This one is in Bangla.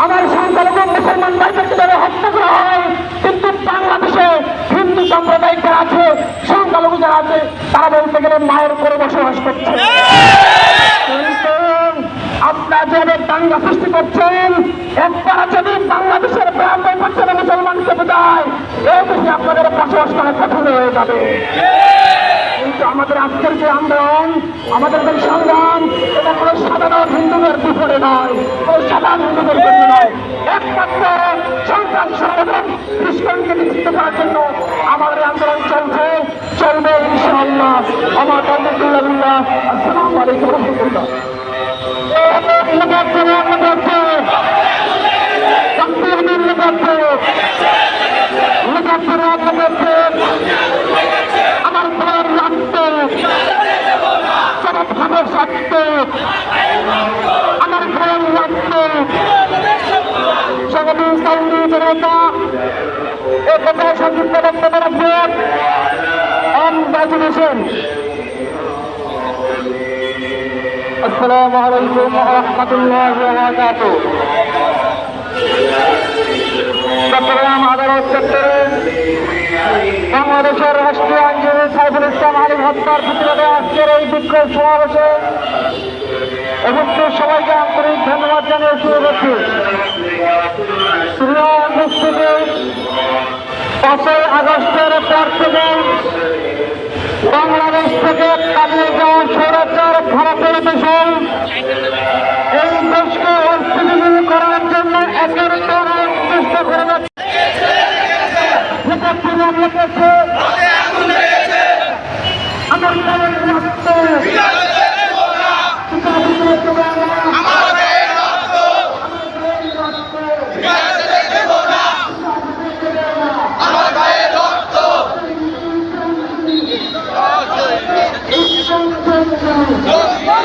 আমার সংখ্যালঘু মুসলমান ভাইদেরকে যারা হত্যা করা হয়, কিন্তু বাংলাদেশে হিন্দু সম্প্রদায় যারা আছে, সংখ্যালঘু যারা আছে, তারা বলতে গেলে মায়ের করে বসবাস করছে। কিন্তু আপনারা যেভাবে দাঙ্গা সৃষ্টি করছেন, একবার যদি বাংলাদেশের 92% মুসলমানকে বোঝায়, এই দেশে আপনাদের বসবাস করা কঠিন হয়ে যাবে। কিন্তু আমাদের আজকের যে আন্দোলন, আমাদের যে সংগ্রাম, এটা কোনো সাধারণ হিন্দুদের বিপদে নয়, কোনো সাধারণ হিন্দুদের জন্য নয়। একমাত্র সংগ্রাম সংগঠন খ্রিস্টানকে নিশ্চিত করার জন্য আমাদের আন্দোলন চলছে, চলবে ইনশাআল্লাহ। আমার আলহামদুলিল্লাহ। আসসালামু আলাইকুম ওয়া রাহমাতুল্লাহ। আমার ঘর রাখত, ভাবে সত্য, আমার ঘর রাখত সঙ্গে জনতা এ কথায় সংযুক্ত বক্তব্য রাখবেন। আসসালামু আলাইকুম ওয়া রাহমাতুল্লাহি ওয়া বারাকাতুহু। চট্টগ্রাম আদালত চত্বরে বাংলাদেশের রাষ্ট্রীয় আইনজীবী সাইফুল ইসলাম আলী হত্যার প্রতিবাদে আজকের এই বিক্ষোভ সমাবেশে উপস্থিত সবাইকে আন্তরিক ধন্যবাদ জানিয়ে শুরু করছি। উপস্থিতি 5ই আগস্টের পর থেকে বাংলাদেশ থেকে পালিয়ে যাওয়া স্বৈরাচার ভারতের দেশে এই দেশকে অস্থিতিশীল করার জন্য একের পর এক চেষ্টা করে যাচ্ছে। আমার Oh,